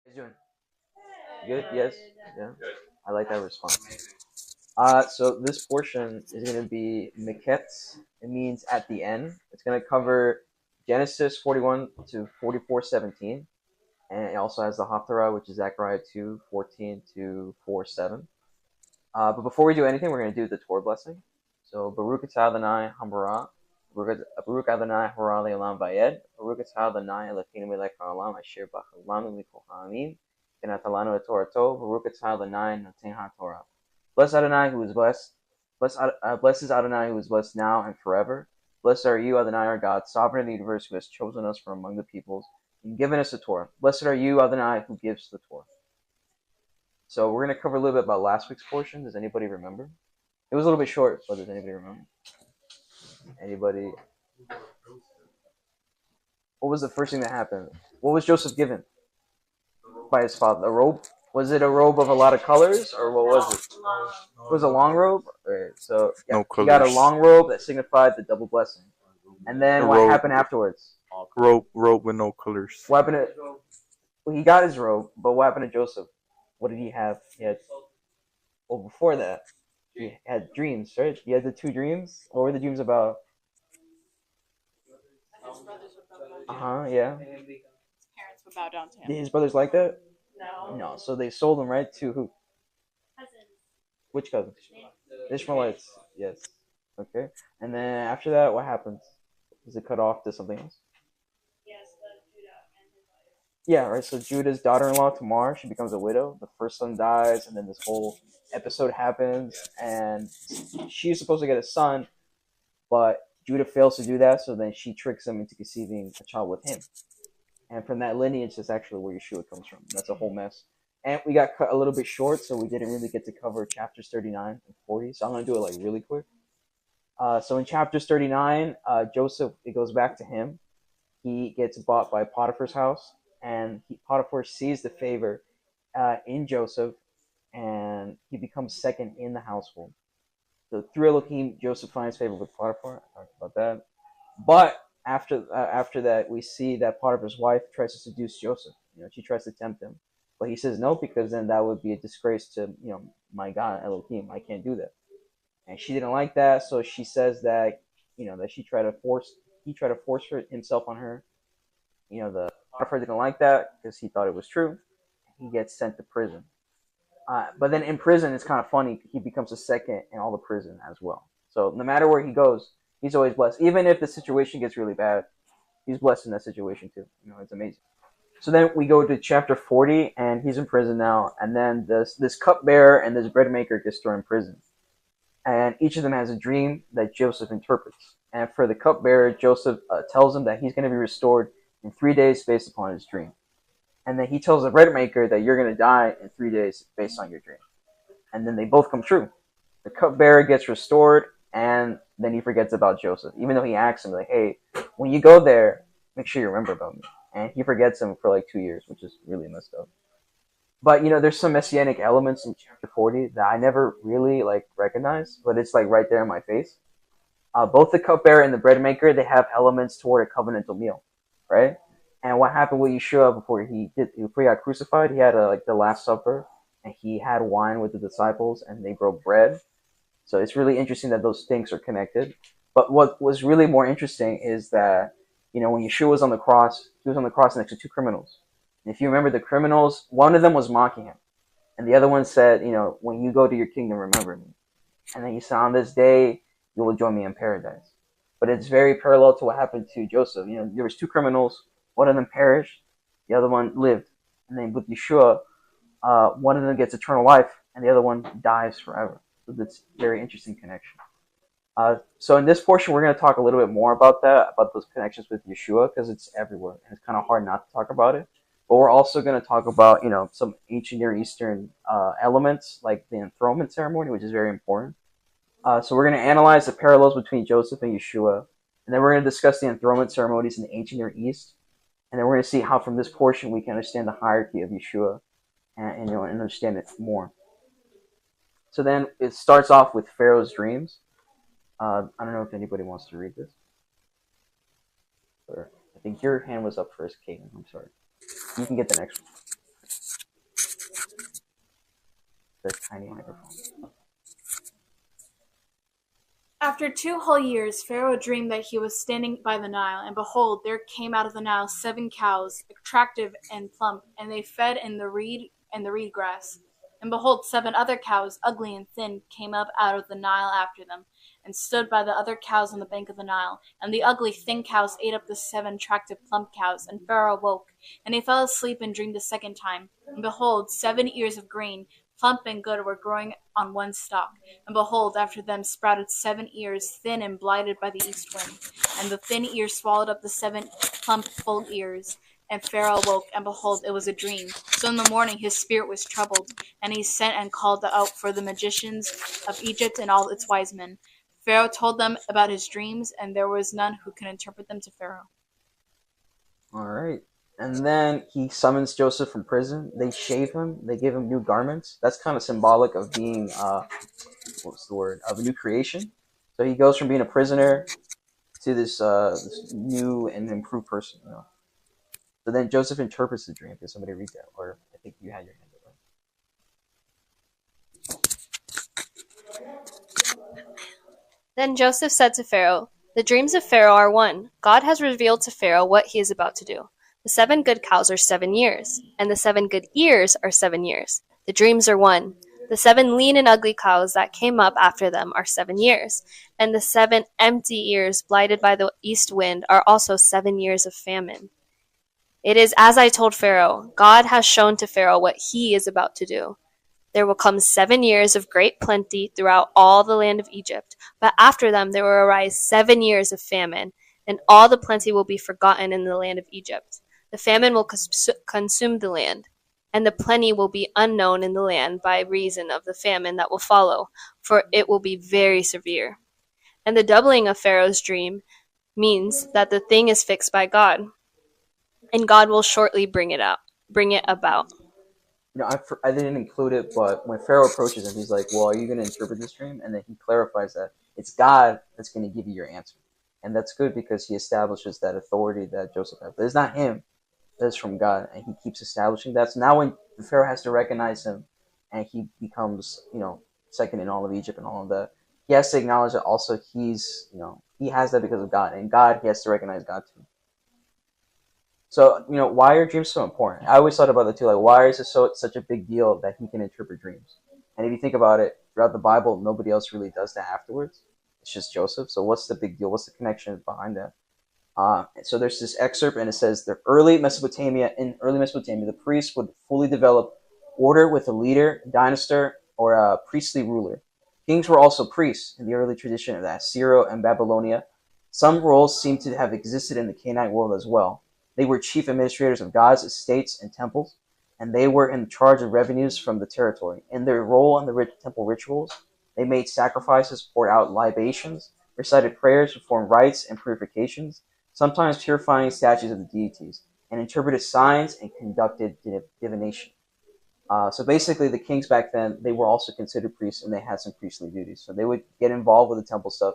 You doing? Good? Yes? Yeah? I like that response. So this portion is going to be Miketz. It means at the end. It's going to cover Genesis 41 to 44:17, and it also has the Haftarah, which is Zechariah 2:14 to 4:7. But before we do anything, we're going to do the Torah blessing. So Baruch atah Adonai Hamara, Baruch Adonai Hara Le'olam Vayed, Baruch atah Adonai Elokeinu melech haolam asher b'cholanu mikol ha'amim, v'natalanu et Torato, Baruch atah Adonai Noten HaTorah. Blessed Adonai who is blessed, blessed is Adonai who is blessed now and forever. Blessed are you, Adonai our God, sovereign of the universe, who has chosen us from among the peoples and given us the Torah. Blessed are you, Adonai, who gives the Torah. So we're going to cover a little bit about last week's portion. Does anybody remember? It was a little bit short, but does anybody remember? Anybody? What was the first thing that happened? What was Joseph given by his father? A robe? Was it a robe of a lot of colors, or what was it? It was a long robe. Right, so yeah, No he got a colors. long robe that signified the double blessing. And then A what robe. happened afterwards? Robe with no colors. What happened to? Well, he got his robe, but what happened to Joseph? What did he have? He had. Well, before that, he had dreams, right? He had the two dreams. What were the dreams about? Yeah. Parents would bow down to him. Did his brothers like that? No. No. So they sold him, right? To who? Which cousins? The Ishmaelites. Yes. Okay. And then after that, what happens? Is it cut off to something else? Yeah, right. So Judah's daughter-in-law, Tamar, she becomes a widow. The first son dies, and then this whole episode happens, and she's supposed to get a son, but Judah fails to do that, so then she tricks him into conceiving a child with him. And from that lineage, that's actually where Yeshua comes from. That's a whole mess. And we got cut a little bit short, so we didn't really get to cover chapters 39 and 40, so I'm going to do it like really quick. So in chapters 39, Joseph, it goes back to him. He gets bought by Potiphar's house, and Potiphar sees the favor in Joseph, and he becomes second in the household. So through Elohim, Joseph finds favor with Potiphar. I talked about that. But after that, we see that Potiphar's wife tries to seduce Joseph. She tries to tempt him, but he says no, because then that would be a disgrace to my God Elohim. I can't do that. And she didn't like that, so she says that that he tried to force himself on her. The Potiphar didn't like that because he thought it was true. He gets sent to prison. But then in prison, it's kind of funny. He becomes a second in all the prison as well. So no matter where he goes, he's always blessed. Even if the situation gets really bad, he's blessed in that situation too. It's amazing. So then we go to chapter 40, and he's in prison now. And then this cupbearer and this bread maker gets thrown in prison. And each of them has a dream that Joseph interprets. And for the cupbearer, Joseph tells him that he's going to be restored in 3 days based upon his dream. And then he tells the bread maker that you're going to die in 3 days based on your dream. And then they both come true. The cupbearer gets restored, and then he forgets about Joseph. Even though he asks him, like, hey, when you go there, make sure you remember about me. And he forgets him for like 2 years, which is really messed up. But, there's some messianic elements in chapter 40 that I never really, recognized, but it's, right there in my face. Both the cupbearer and the bread maker, they have elements toward a covenantal meal, right? And what happened with Yeshua before he got crucified? He had the Last Supper, and he had wine with the disciples, and they broke bread. So it's really interesting that those things are connected. But what was really more interesting is that, when Yeshua was on the cross, he was on the cross next to two criminals. And if you remember the criminals, one of them was mocking him. And the other one said, when you go to your kingdom, remember me. And then he said, on this day, you will join me in paradise. But it's very parallel to what happened to Joseph. There was two criminals. One of them perished. The other one lived. And then with Yeshua, one of them gets eternal life, and the other one dies forever. So that's a very interesting connection. So in this portion, we're going to talk a little bit more about those connections with Yeshua, because it's everywhere, and it's kind of hard not to talk about it. But we're also going to talk about, some ancient Near Eastern elements, like the enthronement ceremony, which is very important. So we're going to analyze the parallels between Joseph and Yeshua, and then we're going to discuss the enthronement ceremonies in the ancient Near East, and then we're going to see how from this portion we can understand the hierarchy of Yeshua and understand it more. So then it starts off with Pharaoh's dreams. I don't know if anybody wants to read this. Or I think your hand was up first, Kaden. I'm sorry. You can get the next one. tiny microphone. After 2 whole years, Pharaoh dreamed that he was standing by the Nile, and behold, there came out of the Nile 7 cows, attractive and plump, and they fed in the reed grass. And behold, 7 other cows, ugly and thin, came up out of the Nile after them, and stood by the other cows on the bank of the Nile. And the ugly, thin cows ate up the 7 attractive, plump cows. And Pharaoh awoke, and he fell asleep and dreamed a second time. And behold, 7 ears of grain, plump and good, were growing on one stalk. And behold, after them sprouted 7 ears, thin and blighted by the east wind. And the thin ears swallowed up the 7 plump, full ears. And Pharaoh awoke, and behold, it was a dream. So in the morning his spirit was troubled, and he sent and called out for the magicians of Egypt and all its wise men. Pharaoh told them about his dreams, and there was none who could interpret them to Pharaoh. All right. And then he summons Joseph from prison. They shave him. They give him new garments. That's kind of symbolic of being, what's the word, of a new creation. So he goes from being a prisoner to this new and improved person. So then Joseph interprets the dream. Did somebody read that? Or I think you had your hand up. Then Joseph said to Pharaoh, "The dreams of Pharaoh are one. God has revealed to Pharaoh what he is about to do. The 7 good cows are 7 years, and the 7 good ears are 7 years. The dreams are one. The 7 lean and ugly cows that came up after them are 7 years, and the 7 empty ears blighted by the east wind are also 7 years of famine. It is as I told Pharaoh. God has shown to Pharaoh what he is about to do. There will come 7 years of great plenty throughout all the land of Egypt, but after them there will arise 7 years of famine, and all the plenty will be forgotten in the land of Egypt. The famine will consume the land, and the plenty will be unknown in the land by reason of the famine that will follow, for it will be very severe. And the doubling of Pharaoh's dream means that the thing is fixed by God, and God will shortly bring it about." I didn't include it, but when Pharaoh approaches him, he's like, well, are you going to interpret this dream? And then he clarifies that it's God that's going to give you your answer. And that's good because he establishes that authority that Joseph has. But it's not him. That's from God. And he keeps establishing that. So now when the Pharaoh has to recognize him and he becomes, second in all of Egypt and all of that, he has to acknowledge that also he has that because of God. And God, he has to recognize God too. So, why are dreams so important? I always thought about that too. Like, why is it such a big deal that he can interpret dreams? And if you think about it, throughout the Bible, nobody else really does that afterwards. It's just Joseph. So what's the big deal? What's the connection behind that? So there's this excerpt, and it says, in early Mesopotamia, the priests would fully develop order with a leader, dynasty, or a priestly ruler. Kings were also priests in the early tradition of Assyria and Babylonia. Some roles seem to have existed in the Canaanite world as well. They were chief administrators of God's estates and temples, and they were in charge of revenues from the territory. In their role in the temple rituals, they made sacrifices, poured out libations, recited prayers, performed rites and purifications, sometimes purifying statues of the deities, and interpreted signs and conducted divination. So basically, the kings back then, they were also considered priests, and they had some priestly duties. So they would get involved with the temple stuff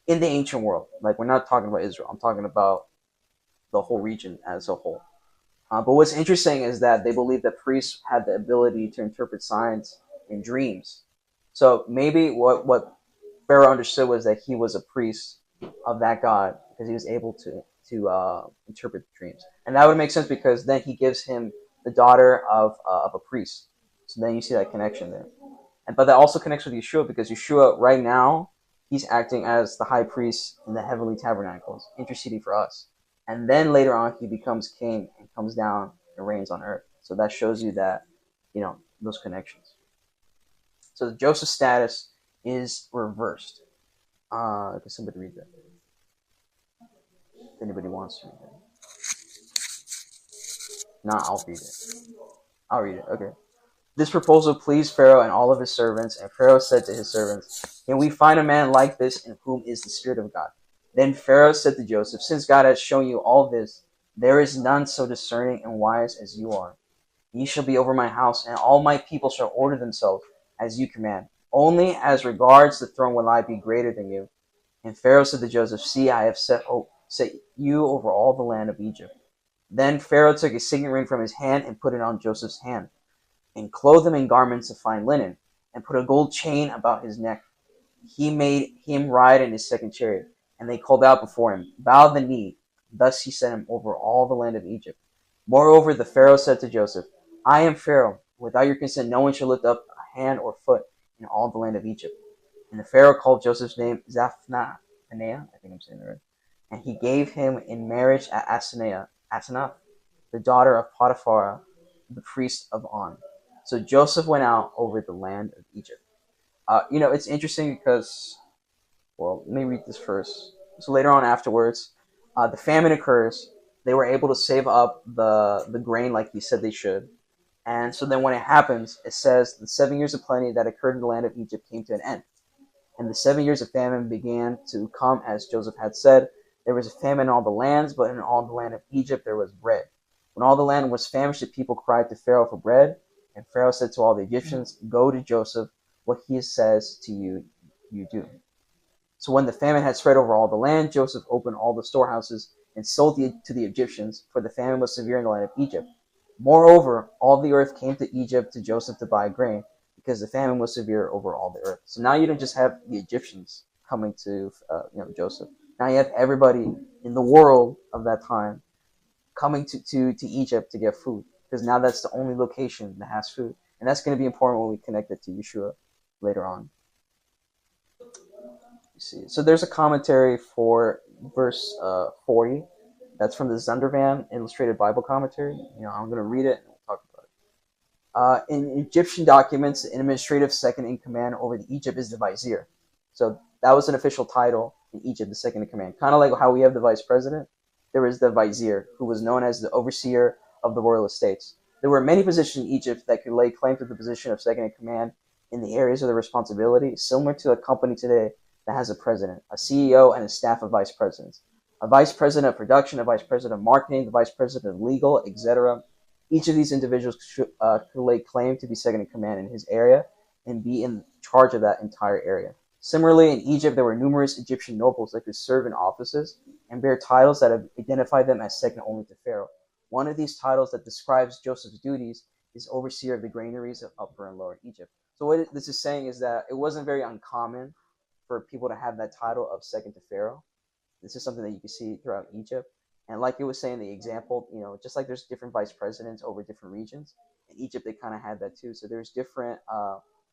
in the ancient world. Like, we're not talking about Israel. I'm talking about the whole region as a whole. But what's interesting is that they believe that priests had the ability to interpret signs in dreams. So maybe what Pharaoh understood was that he was a priest of that god because he was able to interpret dreams. And that would make sense because then he gives him the daughter of a priest. So then you see that connection there. But that also connects with Yeshua because Yeshua right now, he's acting as the high priest in the heavenly tabernacles, interceding for us. And then later on, he becomes king and comes down and reigns on earth. So that shows you that, those connections. So Joseph's status is reversed. Can somebody read that? If anybody wants to read that. No, I'll read it. I'll read it. Okay. This proposal pleased Pharaoh and all of his servants, and Pharaoh said to his servants, "Can we find a man like this in whom is the Spirit of God?" Then Pharaoh said to Joseph, "Since God has shown you all this, there is none so discerning and wise as you are. You shall be over my house, and all my people shall order themselves as you command. Only as regards the throne will I be greater than you." And Pharaoh said to Joseph, "See, I have set you over all the land of Egypt." Then Pharaoh took a signet ring from his hand and put it on Joseph's hand, and clothed him in garments of fine linen. and put a gold chain about his neck. He made him ride in his second chariot, and they called out before him, bow the knee. Thus he set him over all the land of Egypt. Moreover, the Pharaoh said to Joseph, I am Pharaoh. Without your consent, no one shall lift up a hand or foot in all the land of Egypt. And the Pharaoh called Joseph's name Zaphnath, I think I'm saying that right, and he gave him in marriage at Asenath, the daughter of Potiphar, the priest of On. So Joseph went out over the land of Egypt. It's interesting because, well, let me read this first. So later on afterwards, the famine occurs. They were able to save up the grain like he said they should. And so then when it happens, it says the 7 years of plenty that occurred in the land of Egypt came to an end. And the 7 years of famine began to come as Joseph had said. There was a famine in all the lands, but in all the land of Egypt there was bread. When all the land was famished, the people cried to Pharaoh for bread. And Pharaoh said to all the Egyptians, go to Joseph, what he says to you, you do. So when the famine had spread over all the land, Joseph opened all the storehouses and sold to the Egyptians, for the famine was severe in the land of Egypt. Moreover, all the earth came to Egypt to Joseph to buy grain, because the famine was severe over all the earth. So now you don't just have the Egyptians coming to Joseph. Now you have everybody in the world of that time coming to Egypt to get food, because now that's the only location that has food. And that's going to be important when we connect it to Yeshua later on. You see, so there's a commentary for verse 40. That's from the Zondervan Illustrated Bible Commentary. I'm going to read it and we'll talk about it. In Egyptian documents, the administrative second in command over the Egypt is the vizier. So that was an official title in Egypt, the second in command. Kind of like how we have the vice president. There was the vizier, who was known as the overseer of the royal estates. There were many positions in Egypt that could lay claim to the position of second in command in the areas of their responsibility, similar to a company today that has a president, a CEO, and a staff of vice presidents. A vice president of production, a vice president of marketing, the vice president of legal, etc. Each of these individuals could lay claim to be second in command in his area and be in charge of that entire area. Similarly, in Egypt, there were numerous Egyptian nobles that could serve in offices and bear titles that have identified them as second only to Pharaoh. One of these titles that describes Joseph's duties is overseer of the granaries of Upper and Lower Egypt. So what this is saying is that it wasn't very uncommon for people to have that title of second to Pharaoh. This is something that you can see throughout Egypt. And like it was saying, the example, just like there's different vice presidents over different regions, in Egypt they kind of had that too. So there's different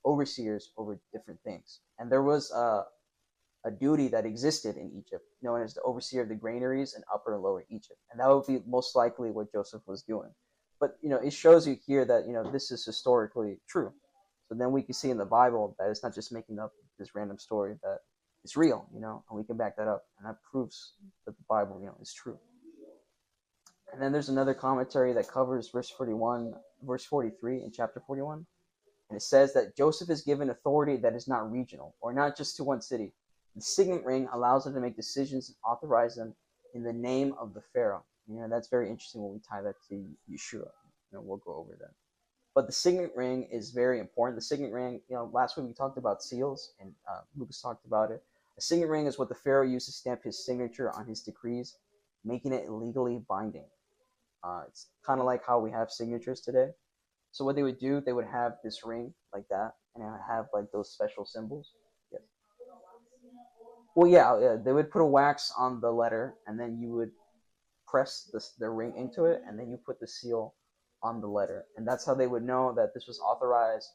overseers over different things. And there was a duty that existed in Egypt, known as the overseer of the granaries in Upper and Lower Egypt. And that would be most likely what Joseph was doing. But, it shows you here that, this is historically true. So then we can see in the Bible that it's not just making up this random story, that it's real, and we can back that up. And that proves that the Bible, is true. And then there's another commentary that covers verse 43 in chapter 41. And it says that Joseph is given authority that is not regional, or not just to one city. The signet ring allows him to make decisions and authorize them in the name of the Pharaoh. That's very interesting when we tie that to Yeshua. We'll go over that. But the signet ring is very important. The signet ring, last week we talked about seals, and Lucas talked about it. A signet ring is what the Pharaoh used to stamp his signature on his decrees, making it legally binding. It's kind of like how we have signatures today. So what they would do, they would have this ring like that, and it would have like those special symbols. Yes. Well, yeah, they would put a wax on the letter, and then you would press the ring into it, and then you put the seal on the letter, and that's how they would know that this was authorized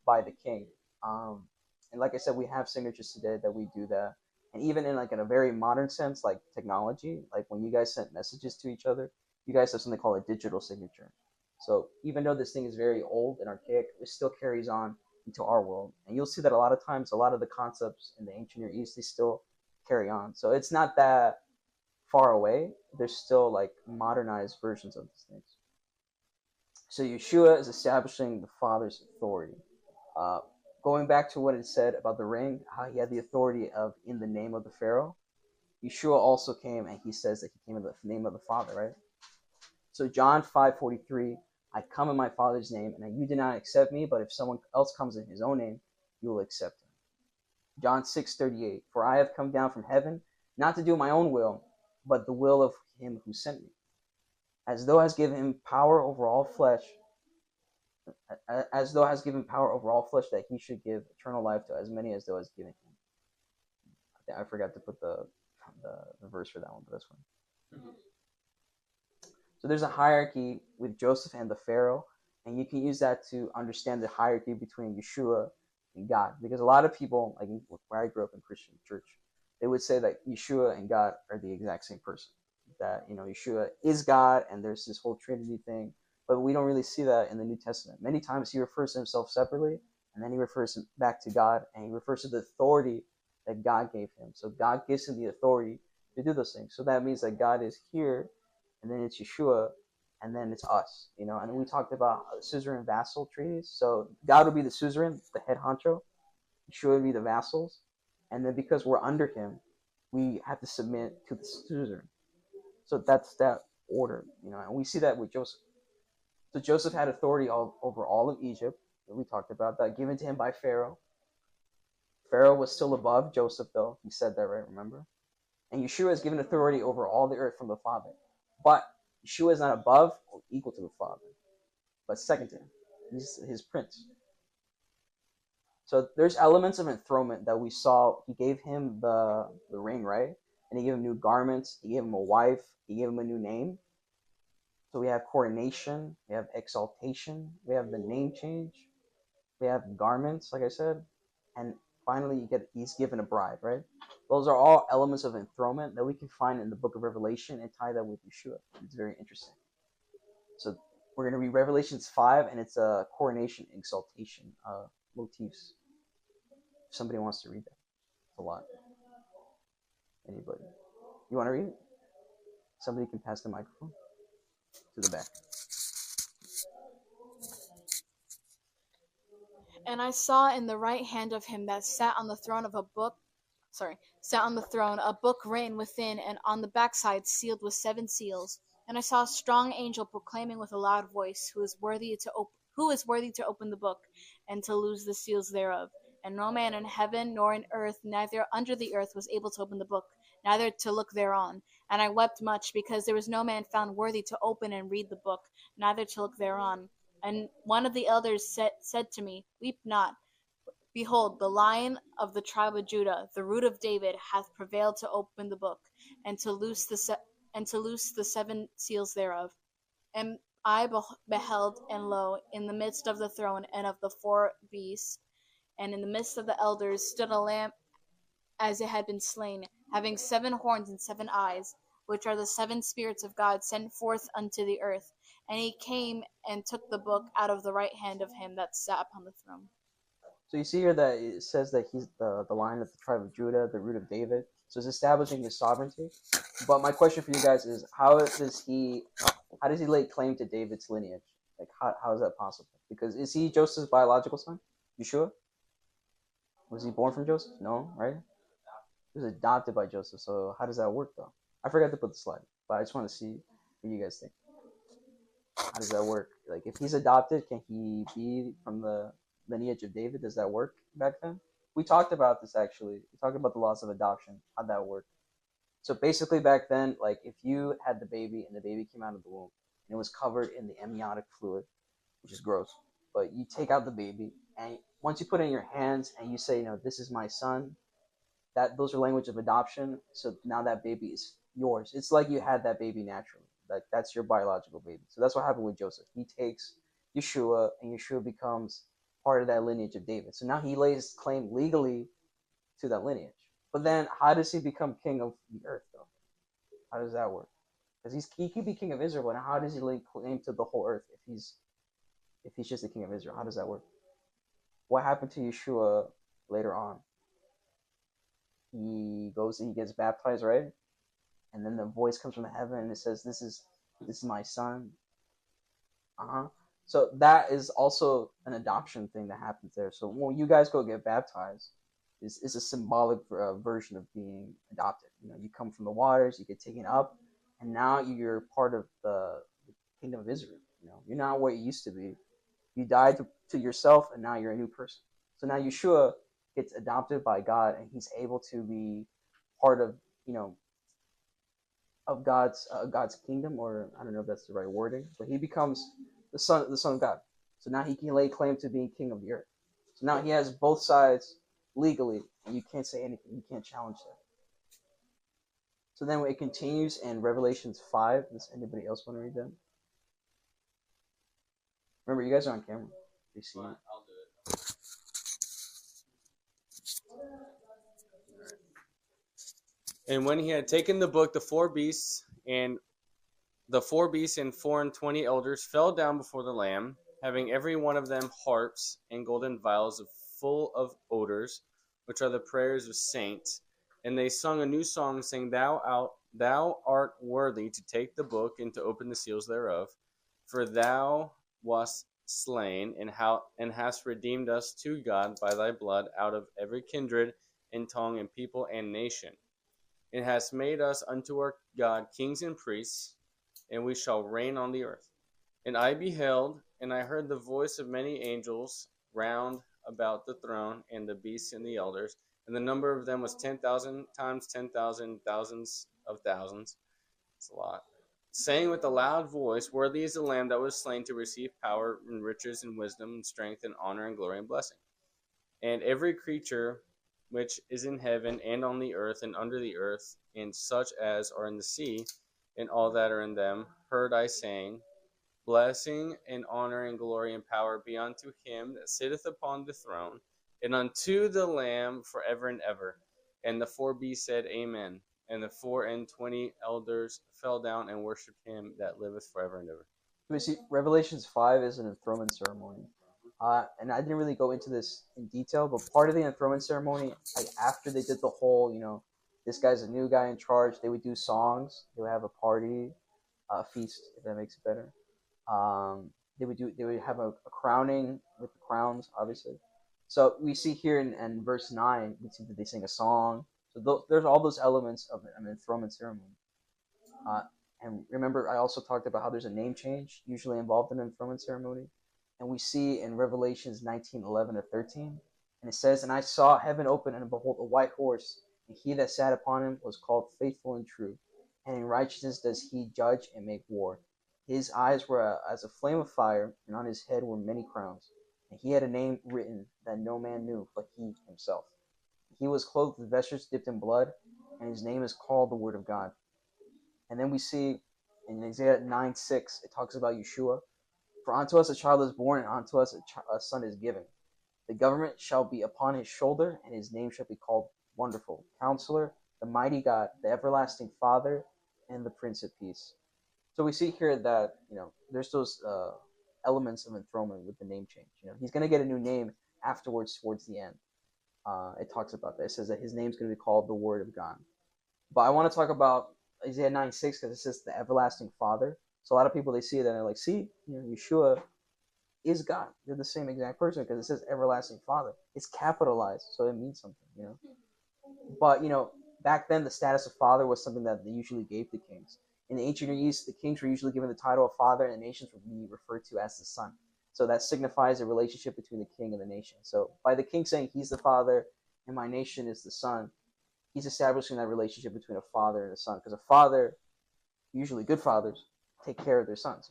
by the king. And like I said, we have signatures today that we do that, and even in a very modern sense, like technology, like when you guys sent messages to each other, you guys have something called a digital signature. So even though this thing is very old and archaic, it still carries on into our world. And you'll see that a lot of times, a lot of the concepts in the ancient Near East, they still carry on. So it's not that far away. There's still modernized versions of these things. So Yeshua is establishing the Father's authority. Going back to what it said about the ring, how he had the authority of in the name of the Pharaoh, Yeshua also came and he says that he came in the name of the Father, right? So John 5:43, I come in my Father's name, and you did not accept me, but if someone else comes in his own name, you will accept him. John 6:38, for I have come down from heaven, not to do my own will, but the will of him who sent me. As though has given him power over all flesh, as though has given power over all flesh, that he should give eternal life to as many as though has given him. I forgot to put the verse for that one, but that's one. So there's a hierarchy with Joseph and the Pharaoh, and you can use that to understand the hierarchy between Yeshua and God. Because a lot of people, like where I grew up in Christian church, they would say that Yeshua and God are the exact same person. That Yeshua is God, and there's this whole Trinity thing, but we don't really see that in the New Testament. Many times he refers to himself separately, and then he refers back to God, and he refers to the authority that God gave him. So God gives him the authority to do those things. So that means that God is here, and then it's Yeshua, and then it's us, And we talked about suzerain vassal treaties. So God would be the suzerain, the head honcho. Yeshua would be the vassals, and then because we're under him, we have to submit to the suzerain. So that's that order, And we see that with Joseph. So Joseph had authority over all of Egypt, that we talked about, that given to him by Pharaoh. Pharaoh was still above Joseph, though. He said that, right? Remember? And Yeshua is given authority over all the earth from the Father. But Yeshua is not above or equal to the Father, but second to him. He's his prince. So there's elements of enthronement that we saw. He gave him the ring, right? And he gave him new garments. He gave him a wife. He gave him a new name. So we have coronation. We have exaltation. We have the name change. We have garments, like I said. And finally, he's given a bride, right? Those are all elements of enthronement that we can find in the book of Revelation and tie that with Yeshua. It's very interesting. So we're going to read Revelations 5, and it's a coronation, exaltation motifs. If somebody wants to read that, it's a lot. Anybody? You want to read it? Somebody can pass the microphone to the back. And I saw in the right hand of him that sat on the throne a book written within, and on the backside sealed with 7 seals. And I saw a strong angel proclaiming with a loud voice, who is worthy to open the book, and to loose the seals thereof. And no man in heaven, nor in earth, neither under the earth, was able to open the book, neither to look thereon. And I wept much, because there was no man found worthy to open and read the book, neither to look thereon. And one of the elders said to me, Weep not. Behold, the Lion of the tribe of Judah, the Root of David, hath prevailed to open the book, and to loose the 7 seals thereof. And I beheld, and lo, in the midst of the throne and of the 4 beasts, and in the midst of the elders, stood a lamb as it had been slain, having 7 horns and 7 eyes, which are the 7 spirits of God sent forth unto the earth. And he came and took the book out of the right hand of him that sat upon the throne. So you see here that it says that he's the Lion of the tribe of Judah, the Root of David. So it's establishing his sovereignty. But my question for you guys is, how does he lay claim to David's lineage? Like, how is that possible? Because is he Joseph's biological son? Yeshua? Was he born from Joseph? No, right? He was adopted by Joseph. So how does that work, though? I forgot to put the slide, but I just want to see what you guys think. How does that work? Like, if he's adopted, can he be from the lineage of David? Does that work back then? We talked about this, actually. We talked about the laws of adoption, how that worked. So basically back then, like, if you had the baby and the baby came out of the womb and it was covered in the amniotic fluid, which is gross, but you take out the baby, and once you put it in your hands and you say, this is my son, those are language of adoption. So now that baby is yours. It's like you had that baby naturally. Like, that's your biological baby. So that's what happened with Joseph. He takes Yeshua, and Yeshua becomes part of that lineage of David. So now he lays claim legally to that lineage. But then how does he become king of the earth, though? How does that work? Because he could be king of Israel, but how does he lay claim to the whole earth if he's just the king of Israel? How does that work? What happened to Yeshua later on? He goes and he gets baptized, right? And then the voice comes from heaven and it says, "This is my son." So that is also an adoption thing that happens there. So when you guys go get baptized, is a symbolic version of being adopted. You come from the waters, you get taken up, and now you're part of the kingdom of Israel. You're not what you used to be. You died to yourself, and now you're a new person. So now Yeshua gets adopted by God, and he's able to be part of of God's kingdom, or I don't know if that's the right wording, but he becomes the son of God. So now he can lay claim to being king of the earth. So now he has both sides legally, and you can't say anything. You can't challenge that. So then it continues in Revelations 5. Does anybody else want to read that? Remember, you guys are on camera. You see it. I'll do it. And when he had taken the book, the four beasts and 4 and 20 elders fell down before the Lamb, having every one of them harps and golden vials full of odors, which are the prayers of saints. And they sung a new song, saying, Thou art worthy to take the book and to open the seals thereof, for thou wast slain and hast redeemed us to God by thy blood out of every kindred and tongue and people and nation, and hast made us unto our God kings and priests, and we shall reign on the earth. And I beheld, and I heard the voice of many angels round about the throne, and the beasts and the elders, and the number of them was 10,000 times 10,000, thousands of thousands. It's a lot. Saying with a loud voice, Worthy is the Lamb that was slain to receive power and riches and wisdom and strength and honor and glory and blessing. And every creature which is in heaven and on the earth and under the earth, and such as are in the sea, and all that are in them, heard I saying, Blessing and honor and glory and power be unto him that sitteth upon the throne, and unto the Lamb forever and ever. And the 4 beasts said, Amen. And the 24 elders fell down and worshipped him that liveth forever and ever. We see Revelations 5 is an enthronement ceremony. And I didn't really go into this in detail, but part of the enthronement ceremony, like after they did the whole, this guy's a new guy in charge, they would do songs, they would have a party, a feast, if that makes it better. They would have a crowning with the crowns, obviously. So we see here in verse 9, we see that they sing a song. So there's all those elements of an enthronement ceremony. And remember, I also talked about how there's a name change usually involved in an enthronement ceremony. And we see in Revelations 19:11-13, and it says, And I saw heaven open, and behold, a white horse, and he that sat upon him was called Faithful and True, and in righteousness does he judge and make war. His eyes were as a flame of fire, and on his head were many crowns. And he had a name written that no man knew but he himself. He was clothed with vestures dipped in blood, and his name is called the Word of God. And then we see in Isaiah 9:6, it talks about Yeshua. For unto us a child is born, and unto us a son is given. The government shall be upon his shoulder, and his name shall be called Wonderful, Counselor, the Mighty God, the Everlasting Father, and the Prince of Peace. So we see here that, there's those elements of enthronement with the name change. He's going to get a new name afterwards towards the end. It talks about that. It says that his name's going to be called the Word of God. But I want to talk about Isaiah 9:6 because it says the Everlasting Father. So a lot of people, they see that and they're like, see, Yeshua is God. They're the same exact person because it says Everlasting Father. It's capitalized, so it means something, But, back then the status of father was something that they usually gave to kings. In the ancient Near East, the kings were usually given the title of father, and the nations would be referred to as the son. So that signifies a relationship between the king and the nation. So by the king saying he's the father and my nation is the son, he's establishing that relationship between a father and a son. Because a father, usually good fathers, take care of their sons,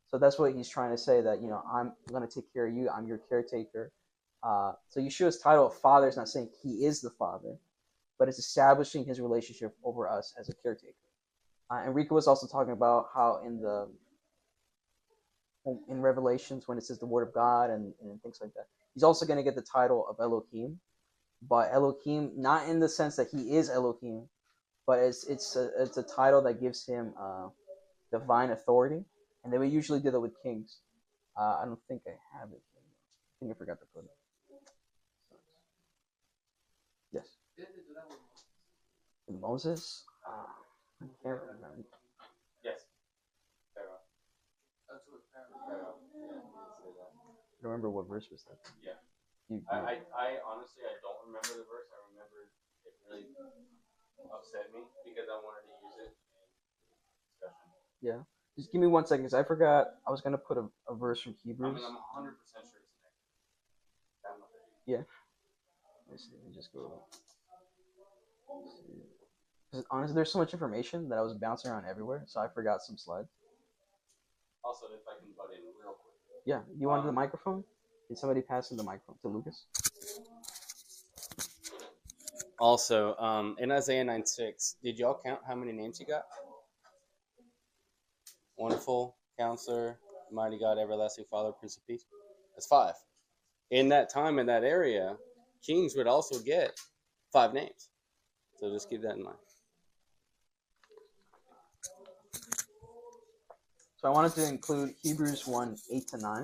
So that's what he's trying to say, that, I'm going to take care of you. I'm your caretaker. So Yeshua's title of father is not saying he is the father, but it's establishing his relationship over us as a caretaker. Enrique was also talking about how in Revelations, when it says the Word of God and things like that, he's also going to get the title of Elohim. But Elohim, not in the sense that he is Elohim, but it's a title that gives him divine authority, and they would usually do that with kings. I don't think I have it. I think I forgot to put it. Yes. With Moses? I can't remember. Yes. I don't remember what verse was that. Yeah. You, I honestly, I don't remember the verse. I remember it really upset me because I wanted to use it in discussion. Yeah. Just give me 1 second, because I forgot I was going to put a verse from Hebrews. I'm 100% sure it's next. Yeah. Let me just go. Because honestly, there's so much information that I was bouncing around everywhere, so I forgot some slides. Also, if I can butt in real quick. Yeah, you wanted the microphone? Did somebody pass in the microphone to Lucas? Also, in Isaiah 9:6, did y'all count how many names he got? Wonderful, Counselor, Mighty God, Everlasting Father, Prince of Peace. That's 5. In that time, in that area, kings would also get 5 names. So just keep that in mind. So I wanted to include Hebrews 1, 8 to 9.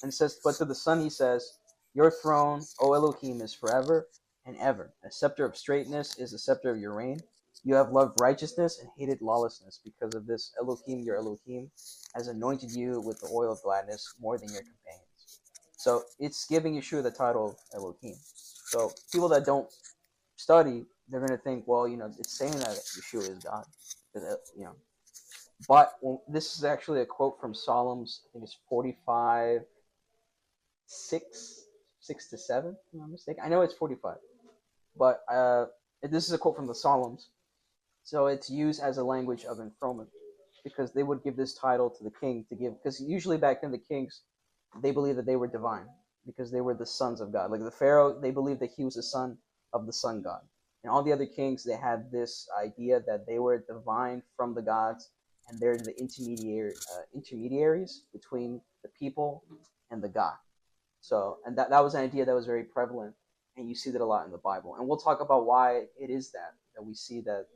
And it says, but to the Son he says, your throne, O Elohim, is forever and ever. A scepter of straightness is the scepter of your reign. You have loved righteousness and hated lawlessness. Because of this, Elohim, your Elohim, has anointed you with the oil of gladness more than your companions. So it's giving Yeshua the title of Elohim. So people that don't study, they're going to think, well, it's saying that Yeshua is God. But this is actually a quote from Psalms, I think it's 45, 6 to 7, if I'm not mistaken. I know it's 45. But this is a quote from the Psalms. So it's used as a language of enthronement because they would give this title to the king to give, because usually back then the kings, they believed that they were divine because they were the sons of God. Like the Pharaoh, they believed that he was the son of the sun god. And all the other kings, they had this idea that they were divine from the gods and they're the intermediaries between the people and the God. So, and that was an idea that was very prevalent, and you see that a lot in the Bible. And we'll talk about why it is that we see that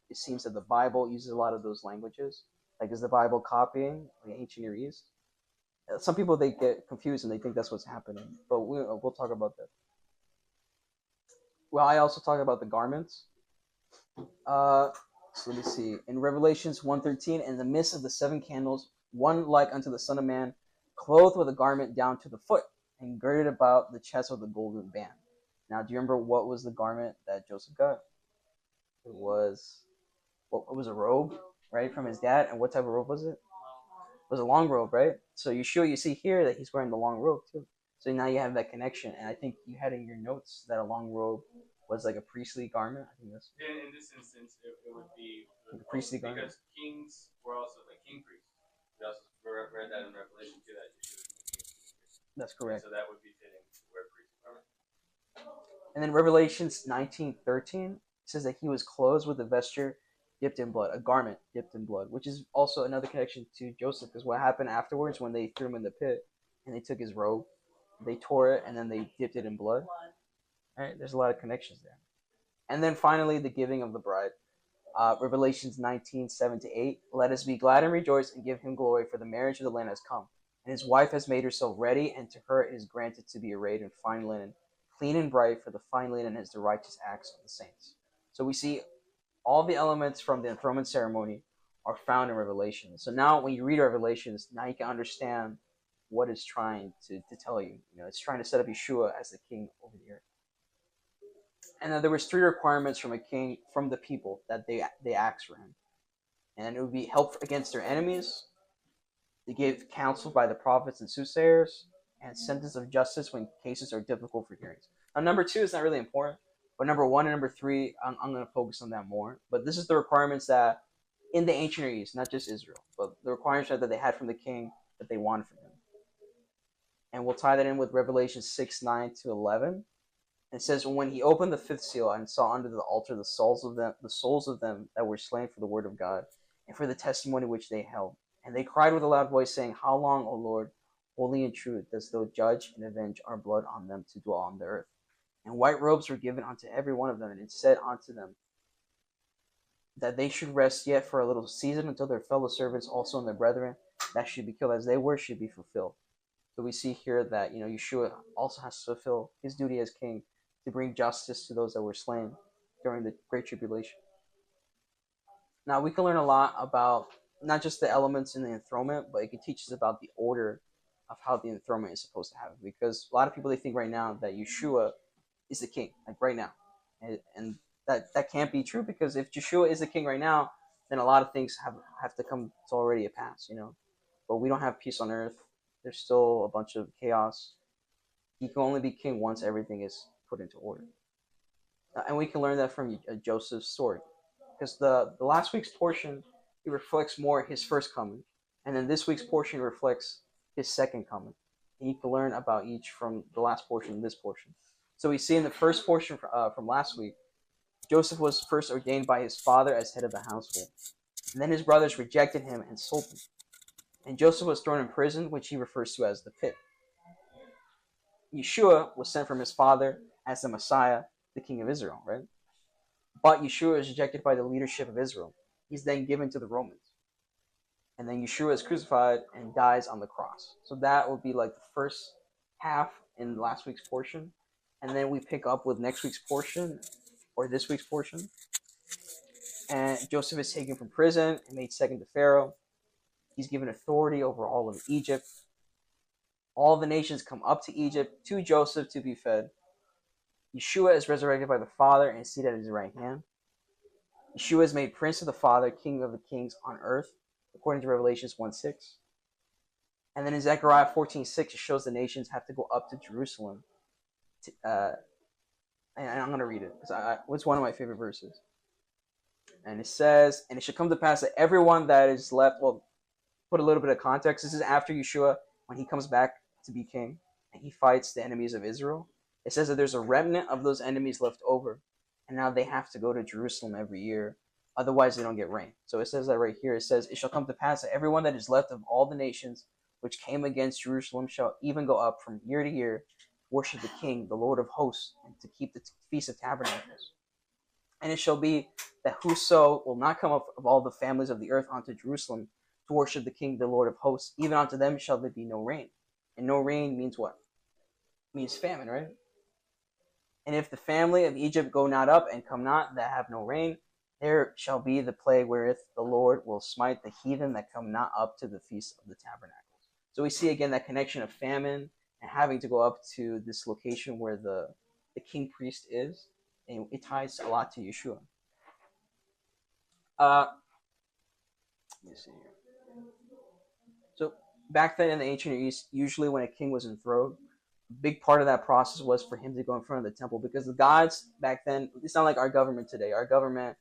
it seems that the Bible uses a lot of those languages. Like, is the Bible copying the ancient Near East? Some people, they get confused and they think that's what's happening, but we'll talk about that. Well, I also talk about the garments. So let me see. In Revelations 1:13, in the midst of the 7 candles, one like unto the Son of Man, clothed with a garment down to the foot, and girded about the chest with a golden band. Now, do you remember what was the garment that Joseph got? It was a robe, right, from his dad. And what type of robe was it? It was a long robe, right? So you see here that he's wearing the long robe too. So now you have that connection. And I think you had in your notes that a long robe was like a priestly garment. I think that's. In this instance, it would be the priestly garment. Because kings were also like king priests. We also read that in Revelation too, that Yeshua is king priest. That's correct. So that would be fitting to wear priestly garment. And then Revelations 19:13 says that he was clothed with a vesture dipped in blood, a garment dipped in blood, which is also another connection to Joseph, because what happened afterwards when they threw him in the pit and they took his robe, they tore it and then they dipped it in blood. All right, there's a lot of connections there. And then finally, the giving of the bride. Revelations 19:7-8. Let us be glad and rejoice and give him glory, for the marriage of the Lamb has come, and his wife has made herself ready, and to her it is granted to be arrayed in fine linen, clean and bright, for the fine linen is the righteous acts of the saints. So we see all the elements from the enthronement ceremony are found in Revelation. So now when you read Revelations, now you can understand what it's trying to tell you. It's trying to set up Yeshua as the king over the earth. And then there was 3 requirements from a king, from the people, that they asked for him. And it would be help against their enemies. They gave counsel by the prophets and soothsayers, and sentence of justice when cases are difficult for hearings. Now, number 2 is not really important, but number 1 and number 3, I'm going to focus on that more. But this is the requirements that, in the ancient Near East, not just Israel, but the requirements that they had from the king that they wanted from him. And we'll tie that in with Revelation 6:9-11. It says, when he opened the 5th seal and saw under the altar the souls of them that were slain for the word of God and for the testimony which they held. And they cried with a loud voice, saying, how long, O Lord, holy and true, dost thou judge and avenge our blood on them to dwell on the earth? And white robes were given unto every one of them, and it said unto them that they should rest yet for a little season until their fellow servants also and their brethren that should be killed as they were should be fulfilled. So we see here that Yeshua also has to fulfill his duty as king, to bring justice to those that were slain during the Great Tribulation. Now, we can learn a lot about not just the elements in the enthronement, but it can teach us about the order of how the enthronement is supposed to happen. Because a lot of people, they think right now that Yeshua is the king, like right now. And that can't be true, because if Yeshua is the king right now, then a lot of things have to come to already a pass, But we don't have peace on earth. There's still a bunch of chaos. He can only be king once everything is put into order. And we can learn that from Joseph's story. Because the last week's portion, it reflects more his first coming. And then this week's portion reflects his second coming. And you can learn about each from the last portion and this portion. So we see in the first portion from last week, Joseph was first ordained by his father as head of the household. And then his brothers rejected him and sold him. And Joseph was thrown in prison, which he refers to as the pit. Yeshua was sent from his father as the Messiah, the King of Israel, right? But Yeshua is rejected by the leadership of Israel. He's then given to the Romans. And then Yeshua is crucified and dies on the cross. So that would be like the first half in last week's portion. And then we pick up with next week's portion, or this week's portion. And Joseph is taken from prison and made second to Pharaoh. He's given authority over all of Egypt. All the nations come up to Egypt, to Joseph to be fed. Yeshua is resurrected by the Father and is seated at his right hand. Yeshua is made Prince of the Father, King of the kings on earth, according to Revelations 1:6. And then in Zechariah 14:6, it shows the nations have to go up to Jerusalem. And I'm going to read it, because it's one of my favorite verses. And it says, and it shall come to pass that everyone that is left, well, put a little bit of context. This is after Yeshua, when he comes back to be king, and he fights the enemies of Israel. It says that there's a remnant of those enemies left over, and now they have to go to Jerusalem every year. Otherwise, they don't get rain. So it says that right here. It says, it shall come to pass that everyone that is left of all the nations which came against Jerusalem shall even go up from year to year, worship the King, the Lord of hosts, and to keep the Feast of Tabernacles. And it shall be that whoso will not come up of all the families of the earth unto Jerusalem to worship the King, the Lord of hosts, even unto them shall there be no rain. And no rain means what? It means famine, right? And if the family of Egypt go not up and come not, that have no rain, there shall be the plague wherewith the Lord will smite the heathen that come not up to the Feast of the Tabernacles. So we see again that connection of famine and having to go up to this location where the king priest is. And it ties a lot to Yeshua. Let me see here. So back then in the ancient East, usually when a king was enthroned, a big part of that process was for him to go in front of the temple, because the gods back then, it's not like our government today. Our government,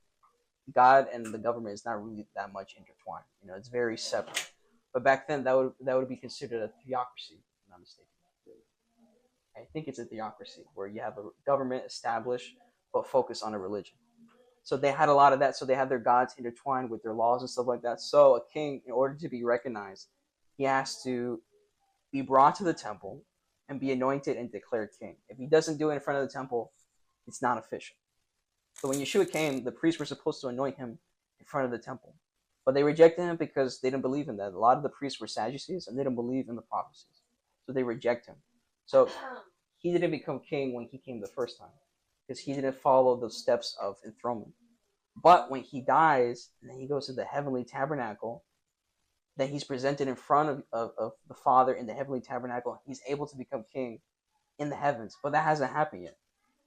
God and the government is not really that much intertwined. You know, it's very separate. But back then, that would be considered a theocracy, if I'm not mistaken. I think it's a theocracy where you have a government established but focus on a religion. So they had a lot of that. So they had their gods intertwined with their laws and stuff like that. So a king, in order to be recognized, he has to be brought to the temple and be anointed and declared king. If he doesn't do it in front of the temple, it's not official. So when Yeshua came, the priests were supposed to anoint him in front of the temple. But they rejected him because they didn't believe in that. A lot of the priests were Sadducees and they didn't believe in the prophecies. So they reject him. So he didn't become king when he came the first time, because he didn't follow the steps of enthronement. But when he dies, and then he goes to the heavenly tabernacle, then he's presented in front of the Father in the heavenly tabernacle. He's able to become king in the heavens. But that hasn't happened yet.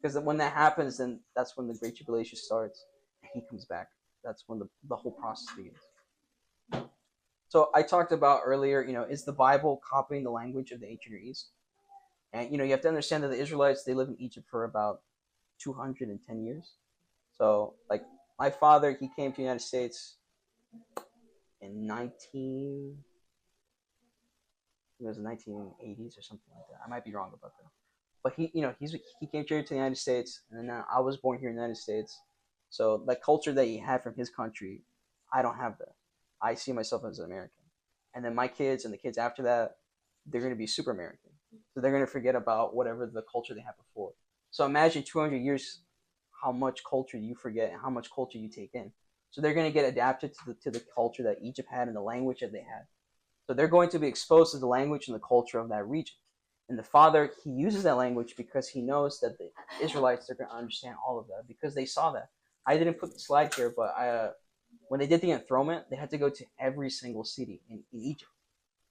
Because when that happens, then that's when the Great Tribulation starts, and he comes back. That's when the whole process begins. So I talked about earlier, is the Bible copying the language of the ancient Near East? And, you have to understand that the Israelites, they lived in Egypt for about 210 years. So, like, my father, he came to the United States in it was the 1980s or something like that. I might be wrong about that. But he came here to the United States, and then I was born here in the United States. So the culture that he had from his country, I don't have that. I see myself as an American. And then my kids and the kids after that, they're going to be super American. So they're going to forget about whatever the culture they had before. So imagine 200 years, how much culture you forget and how much culture you take in. So they're going to get adapted to the culture that Egypt had and the language that they had. So they're going to be exposed to the language and the culture of that region. And the Father, he uses that language because he knows that the Israelites are going to understand all of that, because they saw that. I didn't put the slide here, but when they did the enthronement, they had to go to every single city in Egypt.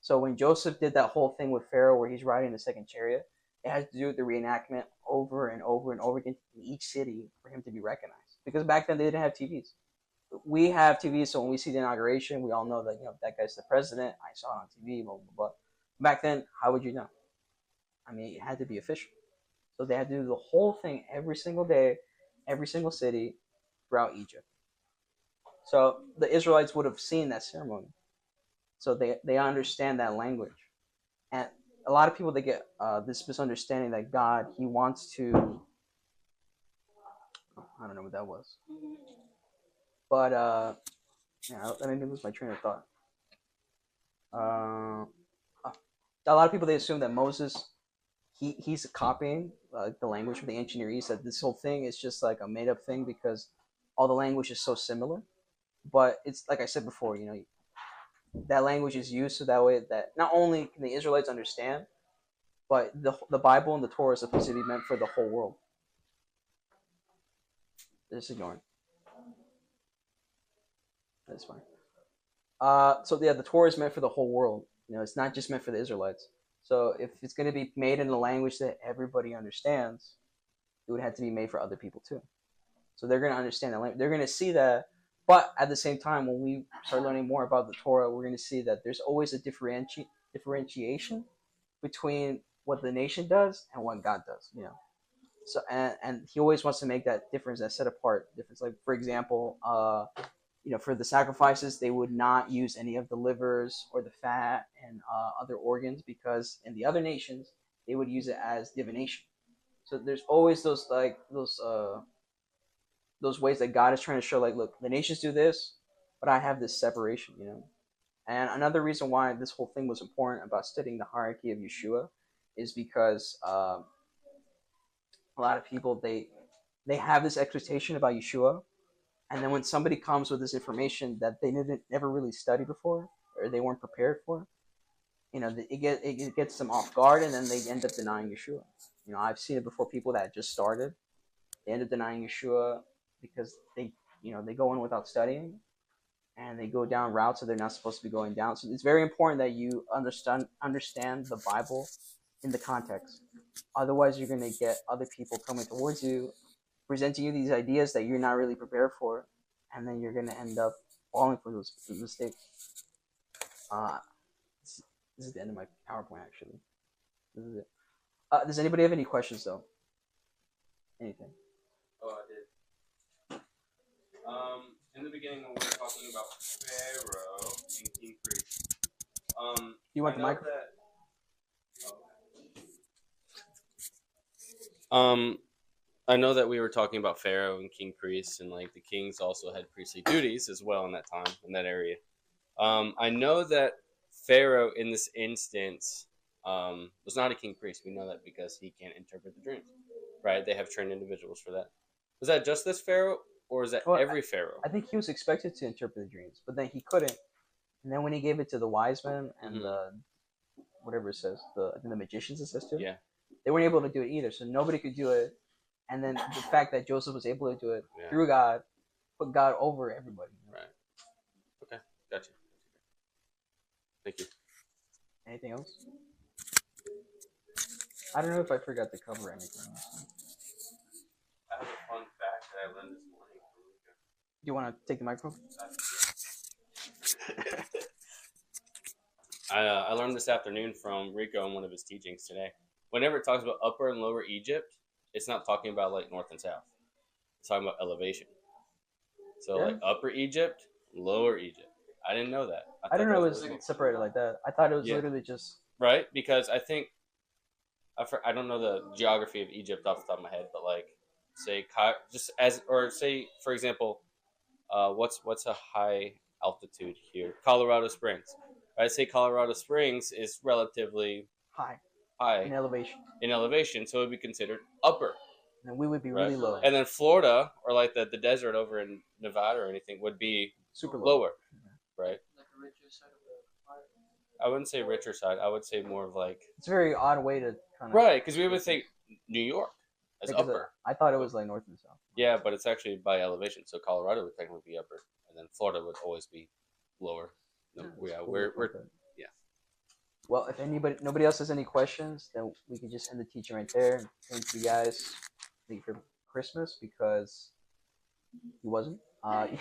So when Joseph did that whole thing with Pharaoh where he's riding the second chariot, it has to do with the reenactment over and over and over again in each city for him to be recognized. Because back then they didn't have TVs. We have TVs, so when we see the inauguration, we all know that that guy's the president. I saw it on TV, blah, blah, blah. Back then, how would you know? I mean, it had to be official. So they had to do the whole thing every single day, every single city throughout Egypt. So the Israelites would have seen that ceremony. So they understand that language. a lot of people they get this misunderstanding that God he wants to. I don't know what that was, but yeah, let me lose my train of thought. A lot of people they assume that Moses he's copying the language from the ancient Near East. That this whole thing is just like a made up thing because all the language is so similar. But it's like I said before, that language is used so that way that not only can the Israelites understand, but the Bible and the Torah is supposed to be meant for the whole world. Just ignoring. That's fine. So yeah, the Torah is meant for the whole world. It's not just meant for the Israelites. So if it's going to be made in a language that everybody understands, it would have to be made for other people too. So they're going to understand that language. They're going to see that. But at the same time, when we start learning more about the Torah, we're going to see that there's always a differentiation between what the nation does and what God does. So and he always wants to make that difference, that set apart difference. Like for example, for the sacrifices, they would not use any of the livers or the fat and other organs because in the other nations they would use it as divination. So there's always those ways that God is trying to show, like, look, the nations do this, but I have this separation. And another reason why this whole thing was important about studying the hierarchy of Yeshua is because a lot of people they have this expectation about Yeshua. And then when somebody comes with this information that they never really studied before or they weren't prepared for, it gets them off guard, and then they end up denying Yeshua. I've seen it before. People that just started, they end up denying Yeshua because they go in without studying, and they go down routes that they're not supposed to be going down. So it's very important that you understand the Bible in the context. Otherwise, you're going to get other people coming towards you, presenting you these ideas that you're not really prepared for, and then you're going to end up falling for those mistakes. This is the end of my PowerPoint, actually. This is it. Does anybody have any questions, though? Anything? Oh, I did. In the beginning, when we were talking about Pharaoh and King Priest, You want the mic? I know that we were talking about Pharaoh and king priests, and like the kings also had priestly duties as well in that time, in that area. I know that Pharaoh in this instance was not a king priest. We know that because he can't interpret the dreams, right? They have trained individuals for that. Was that just this Pharaoh, or is that every Pharaoh? I think he was expected to interpret the dreams, but then he couldn't. And then when he gave it to the wise men and the whatever it says, the magicians it says too, they weren't able to do it either. So nobody could do it. And then the fact that Joseph was able to do it through God put God over everybody. Right. Okay. Gotcha. Thank you. Anything else? I don't know if I forgot to cover anything. I have a fun fact that I learned this morning. Do you want to take the microphone? I learned this afternoon from Rico in one of his teachings today. Whenever it talks about Upper and Lower Egypt, it's not talking about like North and South. It's talking about elevation. So like Upper Egypt, Lower Egypt. I didn't know that. I didn't know it was separated like that. I thought it was literally just right, because I think I don't know the geography of Egypt off the top of my head, but like say say for example, what's a high altitude here? Colorado Springs. I'd say Colorado Springs is relatively high in elevation, so it would be considered upper. And we would be really low. And then Florida, or like the desert over in Nevada or anything, would be super lower, right? Like a richer side of the heart. I wouldn't say richer side. I would say more of like... It's a very odd way to kind of... Right, because we would think New York as upper. I thought it was like north and south. Yeah, but it's actually by elevation. So Colorado would technically be upper, and then Florida would always be lower. No, we're Well, if nobody else has any questions, then we can just end the teaching right there. Thank you guys. Thank you for Christmas, because he wasn't.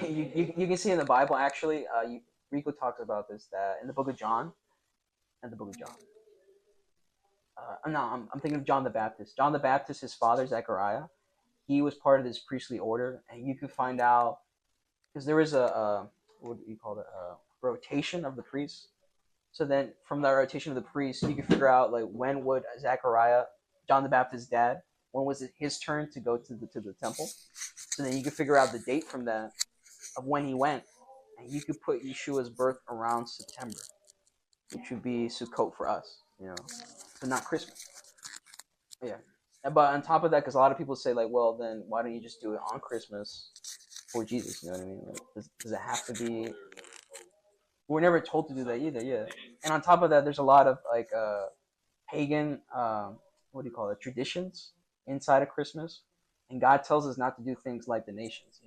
You can see in the Bible, actually, Rico talks about this, that in the book of John, I'm thinking of John the Baptist. John the Baptist, his father, Zechariah, he was part of this priestly order, and you could find out, because there is a what do you call it, a rotation of the priests. So then from the rotation of the priests, you can figure out like when would Zechariah, John the Baptist's dad, when was it his turn to go to the temple? So then you can figure out the date from that of when he went, and you could put Yeshua's birth around September, which would be Sukkot for us, so not Christmas. Yeah, but on top of that, because a lot of people say like, well, then why don't you just do it on Christmas for Jesus? You know what I mean? Like, does it have to be? We're never told to do that either. Yeah, and on top of that, there's a lot of like pagan, what do you call it, traditions inside of Christmas, and God tells us not to do things like the nations.